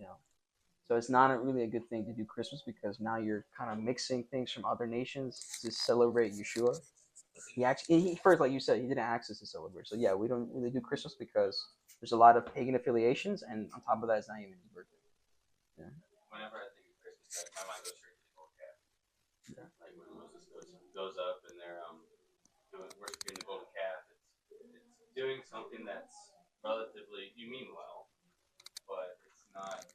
So it's not really a good thing to do Christmas because now you're kind of mixing things from other nations to celebrate Yeshua. He first, like you said, he didn't ask us to celebrate. So yeah, we don't really do Christmas because there's a lot of pagan affiliations, and on top of that, it's not even his birthday. Yeah. Whenever I think of Christmas, my mind goes straight to the golden calf. Yeah. Like when Moses goes up and they're worshiping the golden calf, it's doing something that's relatively, you mean well, but it's not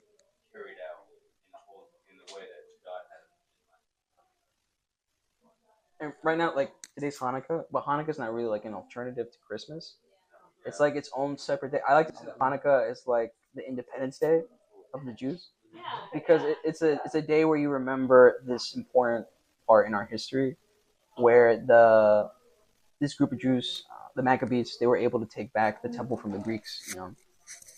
carried out in the way that God has in mind. And right now, like today's Hanukkah, but Hanukkah's not really like an alternative to Christmas. It's like its own separate day. I like to say Hanukkah is like the Independence Day of the Jews because it's a day where you remember this important part in our history, where this group of Jews, the Maccabees, they were able to take back the temple from the Greeks.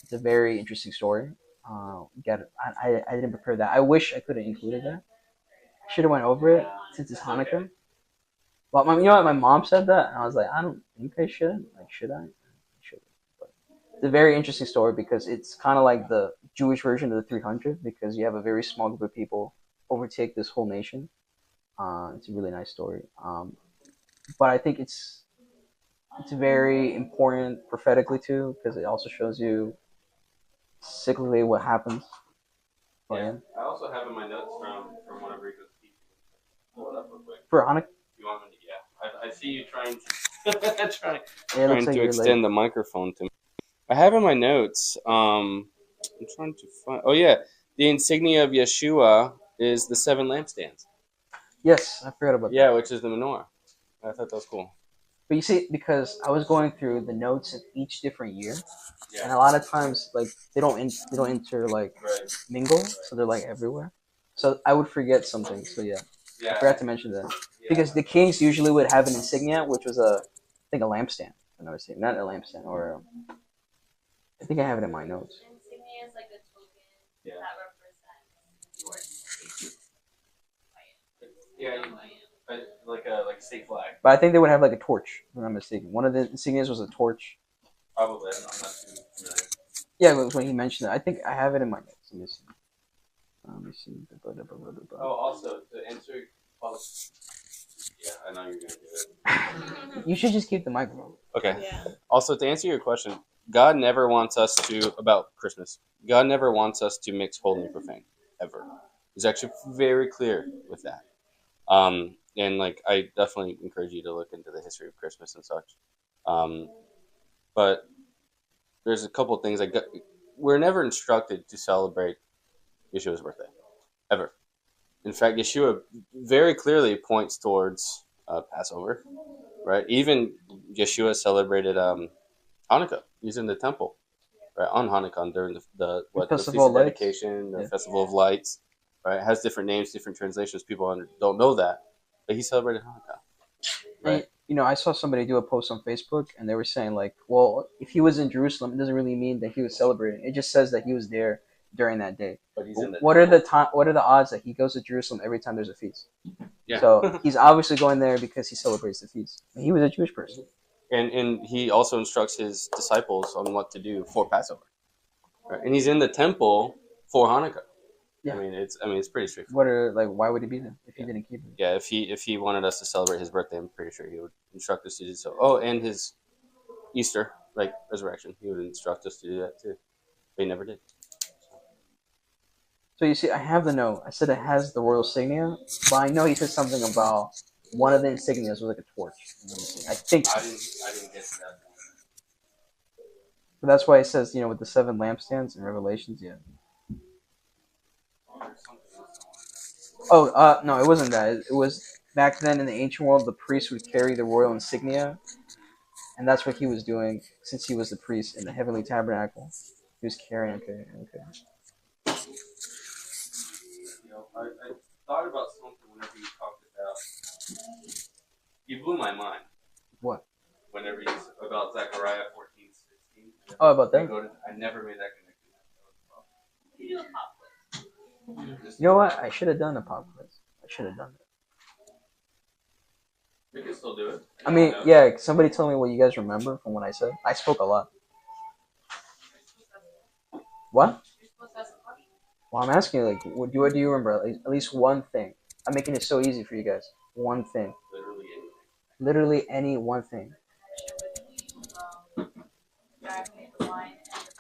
It's a very interesting story. I didn't prepare that. I wish I could have included that. I should have went over it since it's Hanukkah. But you know what? My mom said that, and I was like, I don't think I should. Like, should I? I should. But it's a very interesting story because it's kind of like the Jewish version of the 300 because you have a very small group of people overtake this whole nation. It's a really nice story. But I think it's very important prophetically too because it also shows you cyclically what happens. Yeah. I also have in my notes from one of Rico's teachings. Pull it up real quick. For Hanukkah? You want me to? Yeah. I see you trying to trying to extend the microphone to me. I have in my notes. I'm trying to find. Oh yeah, the insignia of Yeshua is the 7 lampstands. Yes, I forgot about that. Yeah, which is the menorah. I thought that was cool. But you see, because I was going through the notes in each different year, and a lot of times like they don't enter like mingle, so they're like everywhere. So I would forget something. So yeah. I forgot to mention that because the kings usually would have an insignia, which was I think a lampstand. Not a lampstand, or I think I have it in my notes. Insignia is like a token that represents your state. Like a state flag. But I think they would have like a torch, if I'm not mistaken. One of the insignias was a torch. Probably. I'm not too familiar. Yeah, it was when he mentioned it. I think I have it in my notes. Let me see. Oh, also to answer. Yeah, I know you're gonna do it. You should just keep the microphone. Okay. Yeah. Also, to answer your question, God never wants us to about Christmas. God never wants us to mix holy and profane ever. He's actually very clear with that. And like I definitely encourage you to look into the history of Christmas and such. But there's a couple of things we're never instructed to celebrate Yeshua's birthday, ever. In fact, Yeshua very clearly points towards Passover, right? Even Yeshua celebrated Hanukkah. He's in the temple, right, on Hanukkah during the Feast of Dedication, the Festival of Lights, right? It has different names, different translations. People don't know that, but he celebrated Hanukkah, right? And, I saw somebody do a post on Facebook, and they were saying like, well, if he was in Jerusalem, it doesn't really mean that he was celebrating. It just says that he was there during that day. But he's in what are the odds that he goes to Jerusalem every time there's a feast? Yeah. So he's obviously going there because he celebrates the feast. He was a Jewish person. And he also instructs his disciples on what to do for Passover. Right? And he's in the temple for Hanukkah. Yeah. I mean it's pretty straightforward. Why would he be there if he didn't keep it? Yeah, if he wanted us to celebrate his birthday, I'm pretty sure he would instruct us to do so. Oh, and his Easter, like resurrection, he would instruct us to do that too. But he never did. So you see, I have the note. I said it has the royal insignia, but I know he said something about one of the insignias was like a torch. I think. I didn't get to that. But that's why it says, with the 7 lampstands in Revelations, yeah. Oh, no, it wasn't that. It was back then in the ancient world, the priest would carry the royal insignia, and that's what he was doing since he was the priest in the heavenly tabernacle. He was carrying. Okay. I thought about something whenever you talked about. You blew my mind. What? Whenever you about Zechariah 14:16. Oh, about that? I never made that connection. You do a pop quiz. You know what? I should have done a pop quiz. I should have done that. We can still do it. I mean, yeah. Somebody tell me what you guys remember from what I said. I spoke a lot. What? You're supposed to ask a question. Well, I'm asking you, like, what do you remember? At least one thing. I'm making it so easy for you guys. One thing. Literally anything. Literally any one thing. Guy who made the wine and the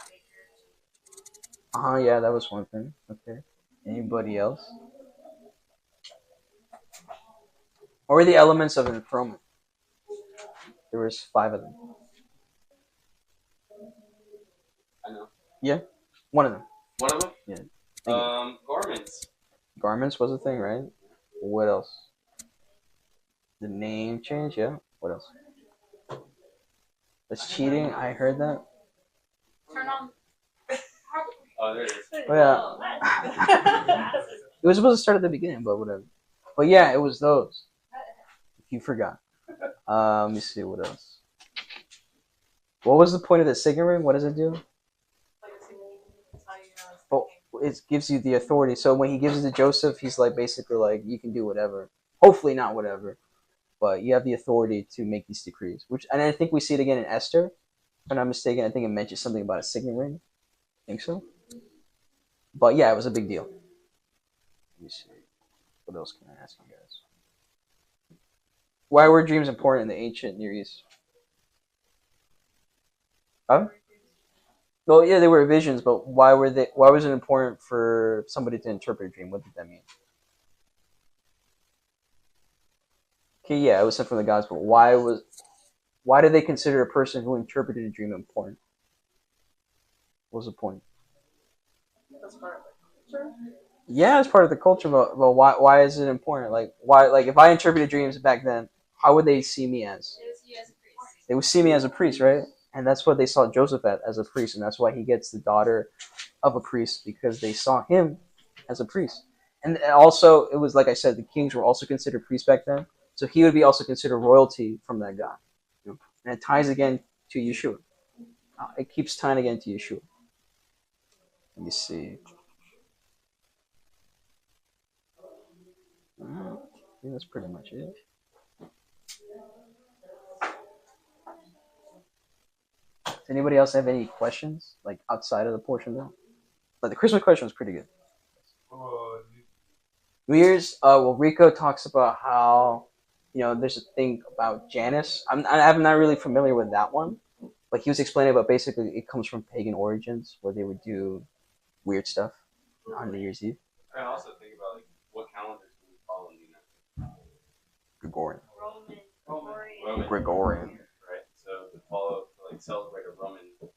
baker. Yeah, that was one thing. Okay. Anybody else? What were the elements of enthronement? There was 5 of them. I know. Yeah? One of them. One of them? Yeah. Garments. Garments was a thing, right? What else? The name change, yeah. What else? That's cheating. I heard that. Turn on. Oh, there it is. Oh, yeah. It was supposed to start at the beginning, but whatever. But yeah, it was those. If you forgot. Let me see what else. What was the point of the signet ring? What does it do? Oh, it gives you the authority. So when he gives it to Joseph, he's like basically like you can do whatever. Hopefully not whatever, but you have the authority to make these decrees. And I think we see it again in Esther. If I'm not mistaken, I think it mentions something about a signet ring. I think so. But yeah, it was a big deal. Let me see. What else can I ask you guys? Why were dreams important in the ancient Near East? Huh? Well, yeah, they were visions, but why were they? Why was it important for somebody to interpret a dream? What did that mean? Okay, yeah, it was sent from the gods, but why did they consider a person who interpreted a dream important? What was the point? That's part of the culture. Yeah, it's part of the culture, but why is it important? Like why? Like if I interpreted dreams back then, how would they see me as? It was you as a priest. They would see me as a priest, right? And that's what they saw Joseph as a priest, and that's why he gets the daughter of a priest, because they saw him as a priest. And also, it was like I said, the kings were also considered priests back then, so he would be also considered royalty from that God. And it ties again to Yeshua. It keeps tying again to Yeshua. Let me see. I think that's pretty much it. Does anybody else have any questions, like outside of the portion though? Like the Christmas question was pretty good. New Year's, well, Rico talks about how, there's a thing about Janus. I'm not really familiar with that one, but he was explaining about basically it comes from pagan origins where they would do weird stuff on New Year's Eve. I also think about like what calendars do we follow in the United States? Gregorian. Roman. Gregorian. Right. So to follow to like celebrate a Roman thing.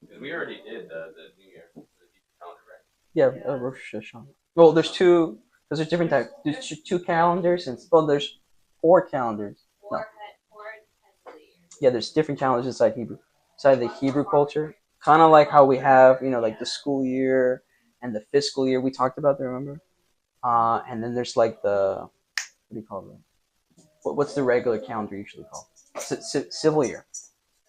Because we already did the New Year, the Hebrew calendar, right? Yeah, Rosh Hashanah. Well, there's two. Because there's different types. There's 2 calendars, and there's 4 calendars. No. Yeah, there's different calendars inside the Hebrew culture. Kind of like how we have, like the school year and the fiscal year we talked about. Remember? And then there's like what do you call them? What's the regular calendar usually called? Civil year.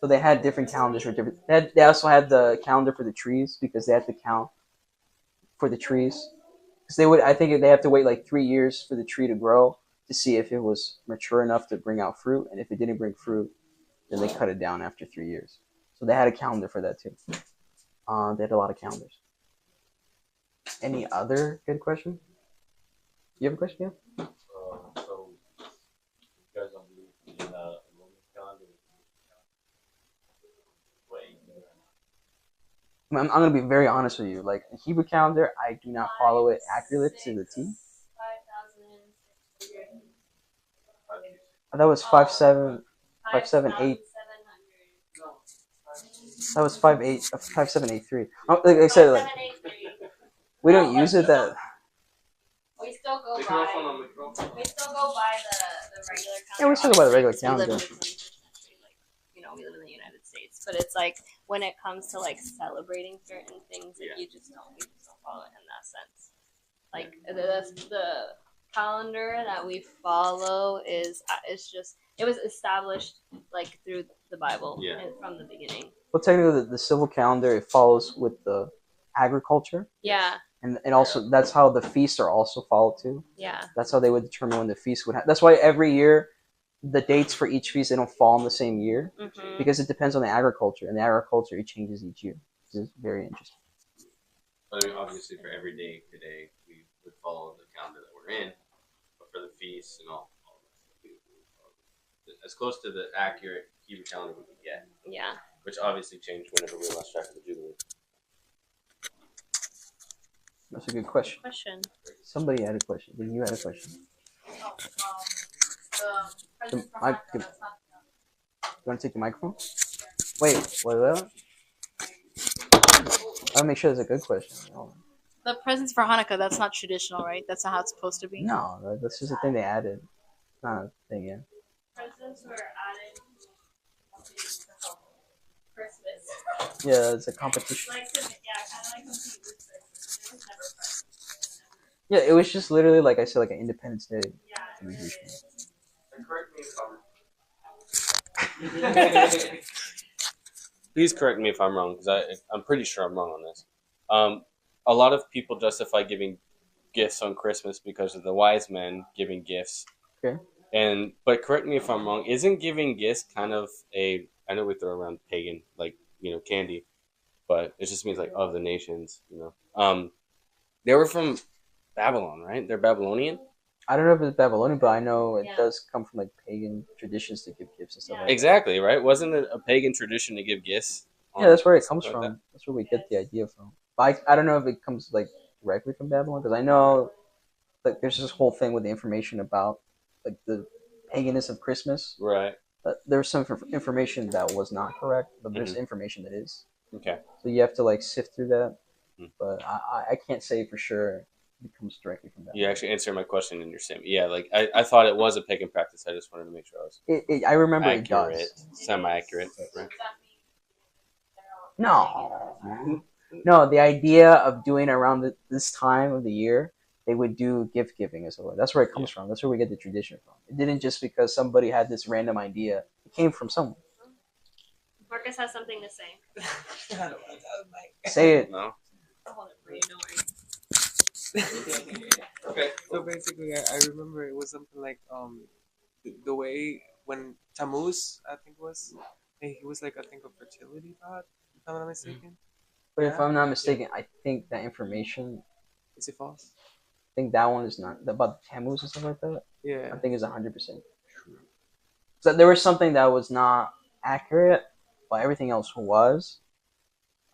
So they had different calendars for different. They also had the calendar for the trees because they had to count for the trees. Because I think they have to wait like 3 years for the tree to grow to see if it was mature enough to bring out fruit, and if it didn't bring fruit, then they cut it down after 3 years. So they had a calendar for that too. They had a lot of calendars. Any other good question? You have a question? Yeah. So you guys don't believe in Roman calendar? I'm going to be very honest with you. Like the Hebrew calendar, I do not follow it accurately to the T. 5,600. That was 5778. That was 5783. Like I said, like we don't use it that. We We still go by. We still go by the regular calendar. Yeah, we still go by the regular Obviously, 'cause we live calendar. in the same country, like, you know, we live in the United States. But it's like when it comes to like celebrating certain things, like, we just don't follow it in that sense. Like the calendar that we follow is it's just it was established like through the Bible and from the beginning. Well, technically, the civil calendar, it follows with the agriculture. Yeah. And also, that's how the feasts are also followed too. Yeah. That's how they would determine when the feast would happen. That's why every year, the dates for each feast, they don't fall in the same year. Mm-hmm. Because it depends on the agriculture. And the agriculture, it changes each year. It's very interesting. But I mean, obviously, for every day today, we would follow the calendar that we're in. But for the feasts and all that, we would follow as close to the accurate Hebrew calendar we could get. Yeah. Which obviously changed whenever we lost track of the Jubilee. That's a good question. Somebody had a question. Then you had a question. The present for I- Hanukkah, that's not You want to take the microphone? Wait, what? I want to make sure that's a good question. The presents for Hanukkah, that's not traditional, right? That's not how it's supposed to be. No, that's just a thing they added. Not a thing, yeah. presents were added to Christmas. Yeah, it's a competition. Like, yeah, kind of like compete with Christmas. It was never presents. Yeah, it was just literally, like I said, like an Independence Day. Yeah. celebration. Please correct me if I'm wrong, because I'm pretty sure I'm wrong on this. A lot of people justify giving gifts on Christmas because of the wise men giving gifts. Okay. But correct me if I'm wrong. Isn't giving gifts kind of I know we throw around pagan, like, candy, but it just means like of the nations, They were from Babylon, right? They're Babylonian. I don't know if it's Babylonian, but I know it does come from like pagan traditions to give gifts and stuff like that. Exactly, right? Wasn't it a pagan tradition to give gifts? Yeah, that's where it comes Like from. that? That's where we get the idea from. But I don't know if it comes like directly from Babylon, because I know like there's this whole thing with the information about like the paganism of Christmas. Right. There's some information that was not correct, but there's information that is. Okay. So you have to like sift through that. But I can't say for sure it comes directly from that. You actually answered my question in your sim. Yeah, like I thought it was a pagan practice. I just wanted to make sure I was. I remember accurate, it does. semi-accurate. Right? No, the idea of doing around this time of the year, they would do gift giving as well. That's where it comes from. That's where we get the tradition from. It didn't just because somebody had this random idea. It came from someone. Marcus has something to say. Say it. No. I'll hold it for you, don't worry. Okay. So basically, I remember it was something like the way when Tammuz, I think he was like, I think, a fertility god, if I'm not mistaken. But if I'm not mistaken, I think that information. Is it false? I think that one is not about the Tammuz and stuff like that. Yeah. I think it's 100% true. So there was something that was not accurate, but everything else was.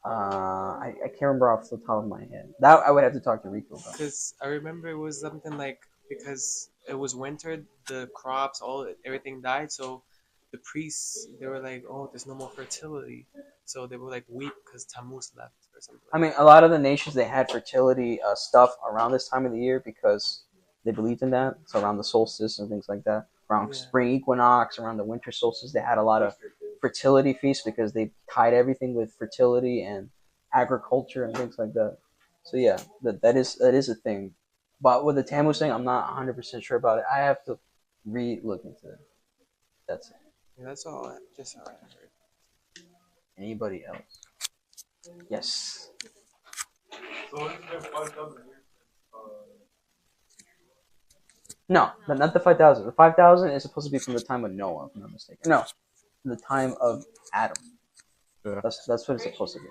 I can't remember off the top of my head. That I would have to talk to Rico about. Because I remember it was something like because it was winter, the crops, everything died, so the priests, they were like, oh, there's no more fertility, so they were like weep because Tammuz left or something. I mean, a lot of the nations, they had fertility stuff around this time of the year because they believed in that. So around the solstice and things like that, around spring equinox, around the winter solstice, they had a lot of fertility feasts because they tied everything with fertility and agriculture and things like that. So yeah, that is a thing. But with the Tammuz thing, I'm not 100% sure about it. I have to look into it. That's it. Yeah, that's all. Just all I heard. Anybody else? Yes. So it's been 5,000 years. No, not the 5,000. The 5,000 is supposed to be from the time of Noah, if I'm not mistaken. No, from the time of Adam. Yeah. That's what it's supposed to be.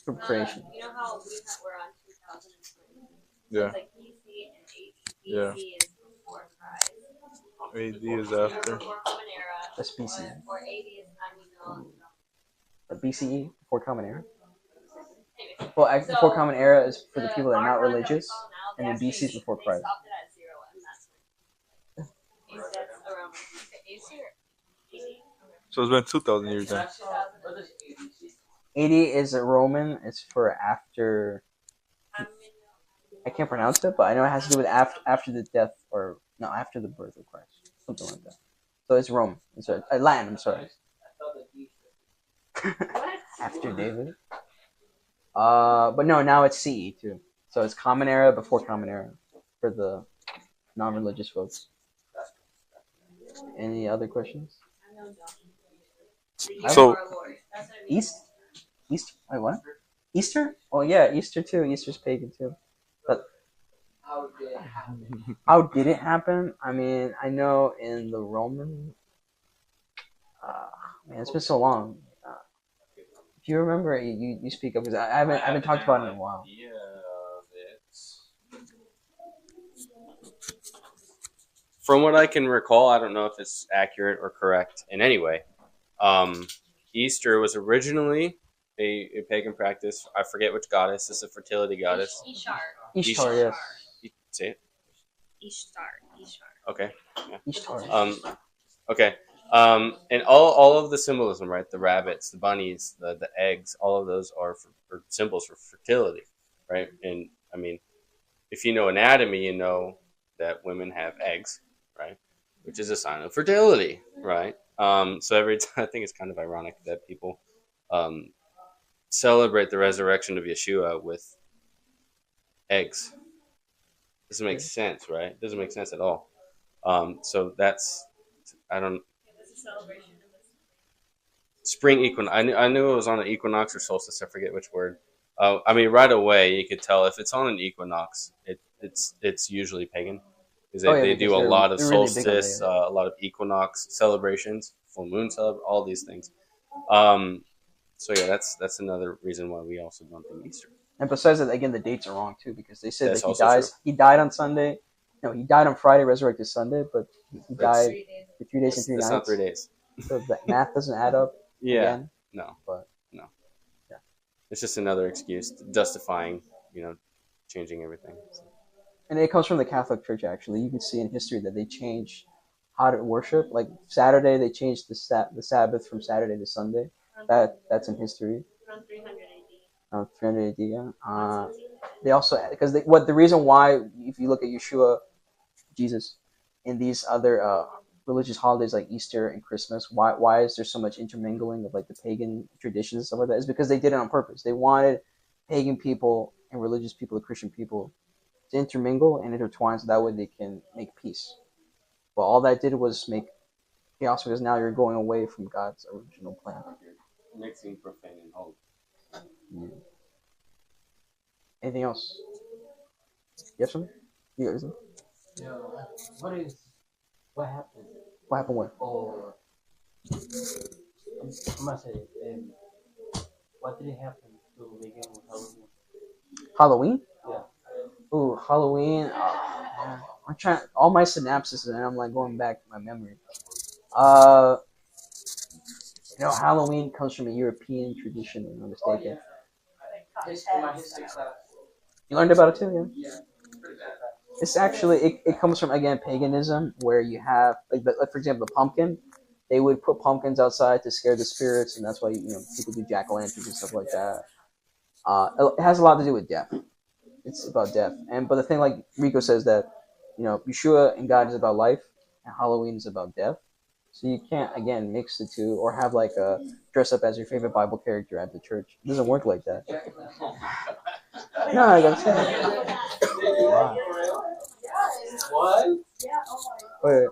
From creation. You know how we're on 2020? Yeah. It's like BC and AD. Yeah. BC is before Christ. AD is after. Before Common Era. That's BC. Or AD is time we know. The BCE, before Common Era. Well, actually, before Common Era is for the people that are not religious, and then BC is before Christ. Stopped it at 0, and that's around AC or AD? So it's been 2,000 years then. 80 is a Roman. It's for after. I can't pronounce it, but I know it has to do with after the death or no after the birth of Christ, something like that. So it's Rome. It's Latin. I'm sorry. After David. But no, now it's CE too. So it's Common Era before Common Era for the non-religious folks. Any other questions? So East. Wait, what? Easter? Oh yeah, Easter too. Easter's pagan too. But how did it happen? I mean, I know in the Roman. Man, it's been so long. If you remember, you speak up because I haven't talked about it in a while. From what I can recall, I don't know if it's accurate or correct in any way. Easter was originally a pagan practice. I forget which goddess. It's a fertility goddess. Ishtar, yes. Say it. Ishtar. Okay. Yeah. Ishtar. Okay. And all of the symbolism, right? The rabbits, the bunnies, the eggs, all of those are for symbols for fertility, right? And I mean, if you know anatomy, you know that women have eggs, right? Which is a sign of fertility, right? So every time, I think it's kind of ironic that people celebrate the resurrection of Yeshua with eggs. Doesn't make sense, right? Doesn't make sense at all. So that's, I don't. Spring equinox. I knew it was on an equinox or solstice. I forget which word. I mean, right away you could tell if it's on an equinox, it's usually pagan because they do a lot of solstice, really a lot of equinox celebrations, full moon all these things. So yeah, that's another reason why we also don't do Easter. And besides that, again, the dates are wrong too because they said that he died on Sunday. No, he died on Friday, resurrected Sunday, but he died for 3 days and 3 nights. That's not 3 days. So that math doesn't add up. Yeah. Again. No. But no. Yeah. It's just another excuse justifying, changing everything. So. And it comes from the Catholic Church. Actually, you can see in history that they changed how to worship. Like Saturday, they changed the Sabbath from Saturday to Sunday. That's in history. Around 300 AD. 300 AD. Yeah. They also because the reason why if you look at Yeshua, Jesus, in these other religious holidays like Easter and Christmas, why is there so much intermingling of like the pagan traditions and stuff like that? Is because they did it on purpose. They wanted pagan people and religious people, the Christian people, to intermingle and intertwine so that way they can make peace. But all that did was make chaos because now you're going away from God's original plan. Mixing profane and holy. Yeah. Anything else? Yes, sir? You guys? Yeah. What happened? What happened when? Or I must say, what did it happen to begin with Halloween? Halloween? Yeah. Ooh, Halloween. I'm trying all my synapses, and I'm like going back to my memory. Halloween comes from a European tradition, if I'm not mistaken. You learned about it too, yeah. It's actually it comes from again paganism, where you have like for example the pumpkin. They would put pumpkins outside to scare the spirits, and that's why people do jack-o'-lanterns and stuff like that. It has a lot to do with death. It's about death, but the thing like Rico says that Yeshua and God is about life, and Halloween is about death. So you can't again mix the two or have like a dress up as your favorite Bible character at the church. It doesn't work like that. No, I gotta say. Wow. What? Wait.